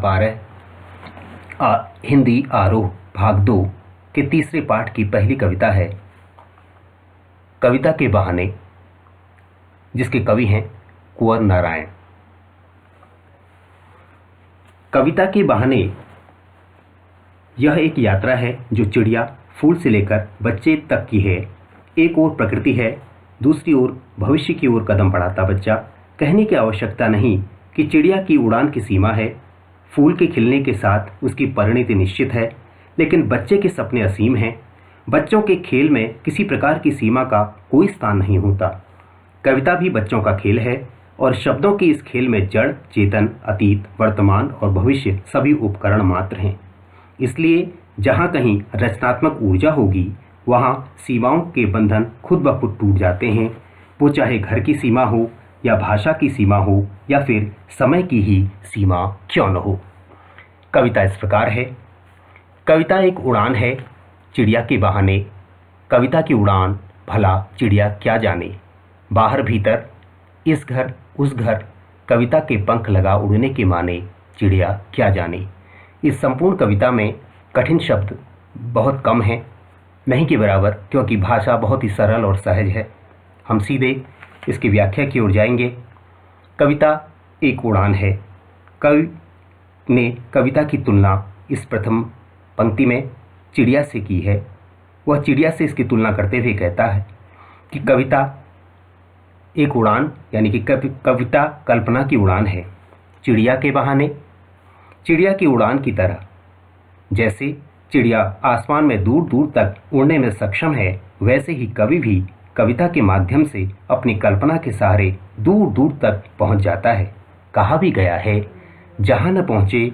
12 हिंदी आरोह भाग 2 के तीसरे पाठ की पहली कविता है कविता के बहाने, जिसके कवि हैं कुंवर नारायण। कविता के बहाने यह एक यात्रा है जो चिड़िया फूल से लेकर बच्चे तक की है। एक ओर प्रकृति है, दूसरी ओर भविष्य की ओर कदम बढ़ाता बच्चा। कहने की आवश्यकता नहीं कि चिड़िया की उड़ान की सीमा है, फूल के खिलने के साथ उसकी परिणति निश्चित है, लेकिन बच्चे के सपने असीम हैं। बच्चों के खेल में किसी प्रकार की सीमा का कोई स्थान नहीं होता। कविता भी बच्चों का खेल है और शब्दों के इस खेल में जड़, चेतन, अतीत, वर्तमान और भविष्य सभी उपकरण मात्र हैं। इसलिए जहाँ कहीं रचनात्मक ऊर्जा होगी, वहाँ सीमाओं के बंधन खुद ब खुद टूट जाते हैं। वो चाहे घर की सीमा हो या भाषा की सीमा हो या फिर समय की ही सीमा क्यों न हो। कविता इस प्रकार है। कविता एक उड़ान है चिड़िया के बहाने। कविता की उड़ान भला चिड़िया क्या जाने। बाहर भीतर, इस घर उस घर, कविता के पंख लगा उड़ने के माने चिड़िया क्या जाने। इस संपूर्ण कविता में कठिन शब्द बहुत कम हैं, नहीं के बराबर, क्योंकि भाषा बहुत ही सरल और सहज है। हम सीधे इसकी व्याख्या की ओर जाएंगे। कविता एक उड़ान है। कवि ने कविता की तुलना इस प्रथम पंक्ति में चिड़िया से की है। वह चिड़िया से इसकी तुलना करते हुए कहता है कि कविता एक उड़ान, यानी कि कविता कल्पना की उड़ान है चिड़िया के बहाने। चिड़िया की उड़ान की तरह, जैसे चिड़िया आसमान में दूर दूर तक उड़ने में सक्षम है, वैसे ही कवि भी कविता के माध्यम से अपनी कल्पना के सहारे दूर दूर तक पहुंच जाता है। कहा भी गया है, जहां न पहुंचे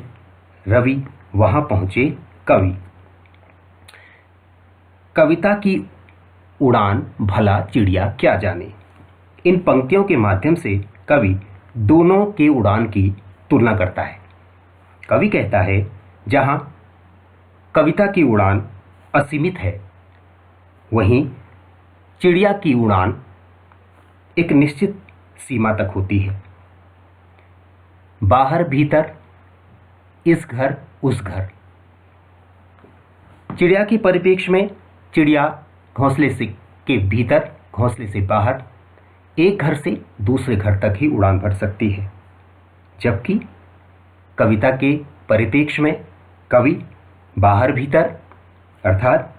रवि वहां पहुंचे कवि। कविता की उड़ान भला चिड़िया क्या जाने। इन पंक्तियों के माध्यम से कवि दोनों के उड़ान की तुलना करता है। कवि कहता है, जहां कविता की उड़ान असीमित है, वहीं चिड़िया की उड़ान एक निश्चित सीमा तक होती है। बाहर भीतर, इस घर उस घर। चिड़िया के परिप्रेक्ष्य में चिड़िया घोंसले से के भीतर, घोंसले से बाहर, एक घर से दूसरे घर तक ही उड़ान भर सकती है, जबकि कविता के परिप्रेक्ष्य में कवि बाहर भीतर अर्थात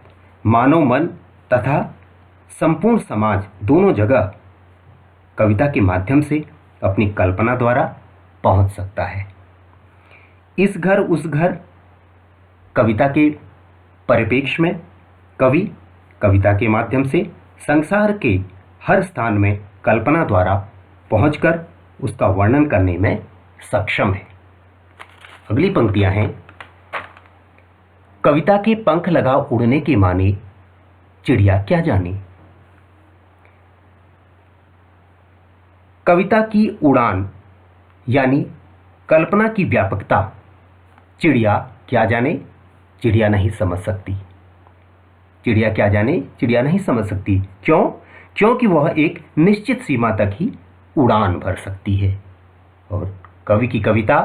मानव मन तथा संपूर्ण समाज दोनों जगह कविता के माध्यम से अपनी कल्पना द्वारा पहुंच सकता है। इस घर उस घर, कविता के परिप्रेक्ष्य में कवि कविता के माध्यम से संसार के हर स्थान में कल्पना द्वारा पहुंचकर उसका वर्णन करने में सक्षम है। अगली पंक्तियां हैं, कविता के पंख लगा उड़ने के माने चिड़िया क्या जाने। कविता की उड़ान यानी कल्पना की व्यापकता चिड़िया क्या जाने, चिड़िया नहीं समझ सकती। चिड़िया क्या जाने, चिड़िया नहीं समझ सकती। क्यों? क्योंकि वह एक निश्चित सीमा तक ही उड़ान भर सकती है। और कवि की कविता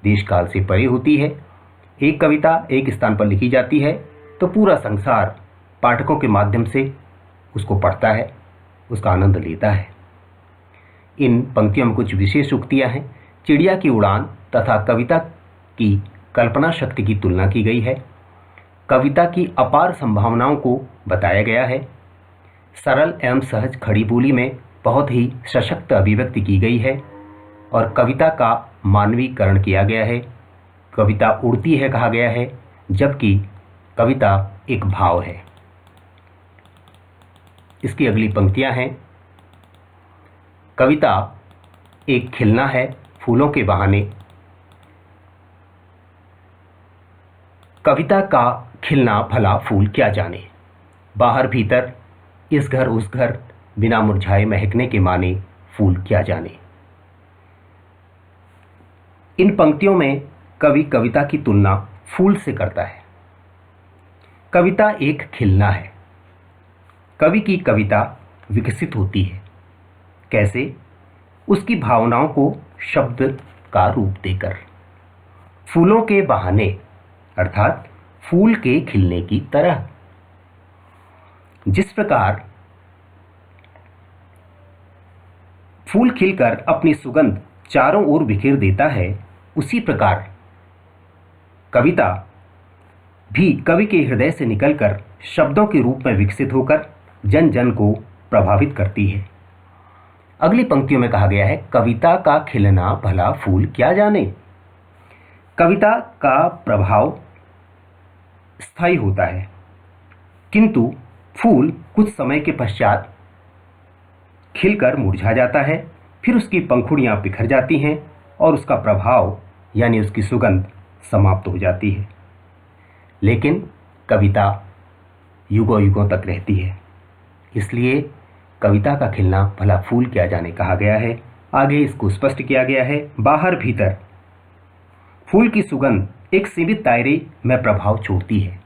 देश काल से परे होती है। एक कविता एक स्थान पर लिखी जाती है तो पूरा संसार पाठकों के माध्यम से उसको पढ़ता है, उसका आनंद लेता है। इन पंक्तियों में कुछ विशेष उक्तियां हैं। चिड़िया की उड़ान तथा कविता की कल्पना शक्ति की तुलना की गई है। कविता की अपार संभावनाओं को बताया गया है। सरल एवं सहज खड़ी बोली में बहुत ही सशक्त अभिव्यक्ति की गई है और कविता का मानवीकरण किया गया है। कविता उड़ती है कहा गया है, जबकि कविता एक भाव है। इसकी अगली पंक्तियां हैं, कविता एक खिलना है फूलों के बहाने। कविता का खिलना भला फूल क्या जाने। बाहर भीतर, इस घर उस घर, बिना मुरझाए महकने के माने फूल क्या जाने। इन पंक्तियों में कवि कविता की तुलना फूल से करता है। कविता एक खिलना है। कवि की कविता विकसित होती है। कैसे? उसकी भावनाओं को शब्द का रूप देकर। फूलों के बहाने अर्थात फूल के खिलने की तरह। जिस प्रकार फूल खिलकर अपनी सुगंध चारों ओर बिखेर देता है, उसी प्रकार कविता भी कवि के हृदय से निकलकर शब्दों के रूप में विकसित होकर जन जन को प्रभावित करती है। अगली पंक्तियों में कहा गया है, कविता का खिलना भला फूल क्या जाने। कविता का प्रभाव स्थायी होता है, किंतु फूल कुछ समय के पश्चात खिलकर मुरझा जाता है, फिर उसकी पंखुड़ियां बिखर जाती हैं और उसका प्रभाव यानी उसकी सुगंध समाप्त हो जाती है। लेकिन कविता युगों युगों तक रहती है, इसलिए कविता का खिलना भला फूल क्या जाने कहा गया है। आगे इसको स्पष्ट किया गया है, बाहर भीतर फूल की सुगंध एक सीमित दायरे में प्रभाव छोड़ती है,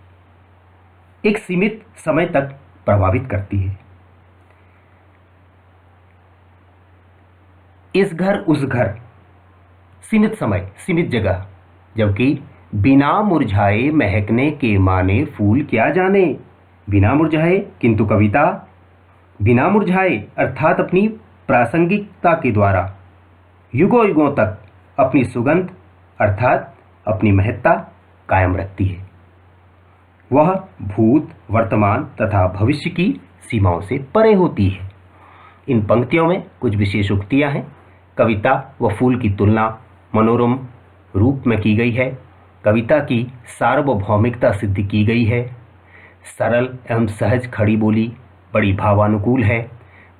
एक सीमित समय तक प्रभावित करती है। इस घर उस घर, सीमित समय सीमित जगह, जबकि बिना मुरझाए महकने के माने फूल क्या जाने। बिना मुरझाए, किंतु कविता बिना मुरझाए अर्थात अपनी प्रासंगिकता के द्वारा युगों युगों तक अपनी सुगंध अर्थात अपनी महत्ता कायम रखती है। वह भूत, वर्तमान तथा भविष्य की सीमाओं से परे होती है। इन पंक्तियों में कुछ विशेष उक्तियां हैं। कविता व फूल की तुलना मनोरम रूप में की गई है। कविता की सार्वभौमिकता सिद्ध की गई है। सरल एवं सहज खड़ी बोली बड़ी भावानुकूल है।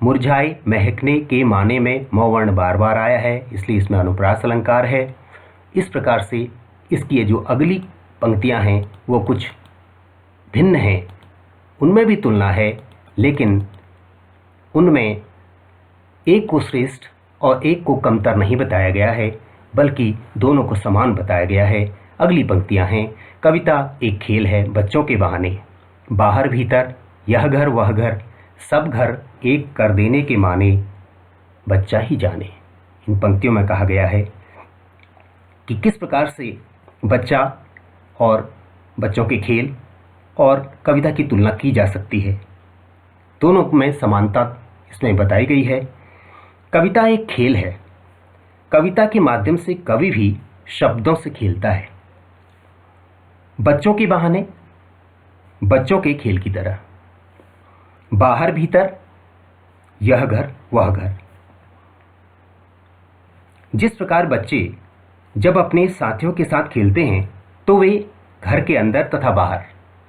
मुरझाए महकने के माने में मौवर्ण बार बार आया है, इसलिए इसमें अनुप्रास अलंकार है। इस प्रकार से इसकी ये जो अगली पंक्तियां हैं वो कुछ भिन्न हैं, उनमें भी तुलना है, लेकिन उनमें एक को श्रेष्ठ और एक को कमतर नहीं बताया गया है, बल्कि दोनों को समान बताया गया है। अगली पंक्तियां हैं, कविता एक खेल है बच्चों के बहाने, बाहर भीतर यह घर वह घर, सब घर एक कर देने के माने बच्चा ही जाने। इन पंक्तियों में कहा गया है कि किस प्रकार से बच्चा और बच्चों के खेल और कविता की तुलना की जा सकती है। दोनों में समानता इसमें बताई गई है। कविता एक खेल है। कविता के माध्यम से कवि भी शब्दों से खेलता है, बच्चों के बहाने, बच्चों के खेल की तरह। बाहर भीतर यह घर वह घर। जिस प्रकार बच्चे जब अपने साथियों के साथ खेलते हैं तो वे घर के अंदर तथा बाहर,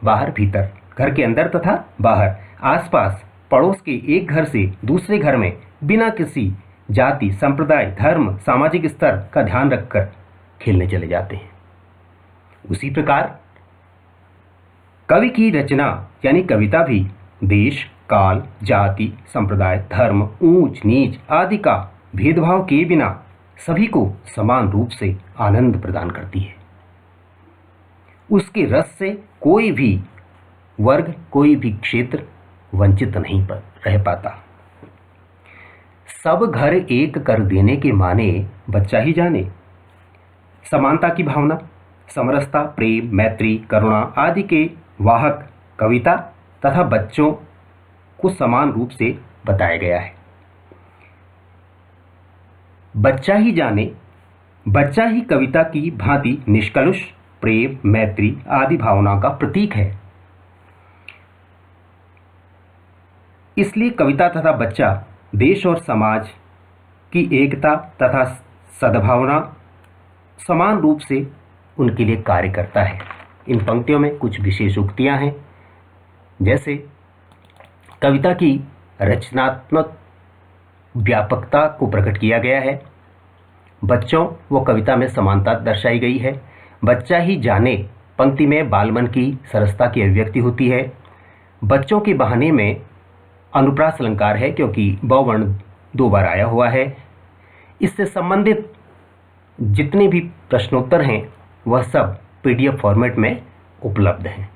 बाहर भीतर, घर के अंदर तथा बाहर, आसपास पड़ोस के एक घर से दूसरे घर में बिना किसी जाति, संप्रदाय, धर्म, सामाजिक स्तर का ध्यान रखकर खेलने चले जाते हैं। उसी प्रकार कवि की रचना यानी कविता भी देश, काल, जाति, संप्रदाय, धर्म, ऊंच नीच आदि का भेदभाव किए बिना सभी को समान रूप से आनंद प्रदान करती है। उसके रस से कोई भी वर्ग, कोई भी क्षेत्र वंचित नहीं रह पाता। सब घर एक कर देने के माने बच्चा ही जाने। समानता की भावना, समरसता, प्रेम, मैत्री, करुणा आदि के वाहक कविता तथा बच्चों को समान रूप से बताया गया है। बच्चा ही जाने, बच्चा ही कविता की भांति निष्कलुष प्रेम, मैत्री आदि भावना का प्रतीक है। इसलिए कविता तथा बच्चा देश और समाज की एकता तथा सद्भावना समान रूप से उनके लिए कार्य करता है। इन पंक्तियों में कुछ विशेष उक्तियां हैं, जैसे कविता की रचनात्मक व्यापकता को प्रकट किया गया है। बच्चों व कविता में समानता दर्शाई गई है। बच्चा ही जाने पंक्ति में बालमन की सरसता की अभिव्यक्ति होती है। बच्चों के बहाने में अनुप्रास अलंकार है, क्योंकि बहुवर्ण 2 बार आया हुआ है। इससे संबंधित जितने भी प्रश्नोत्तर हैं वह सब PDF फॉर्मेट में उपलब्ध हैं।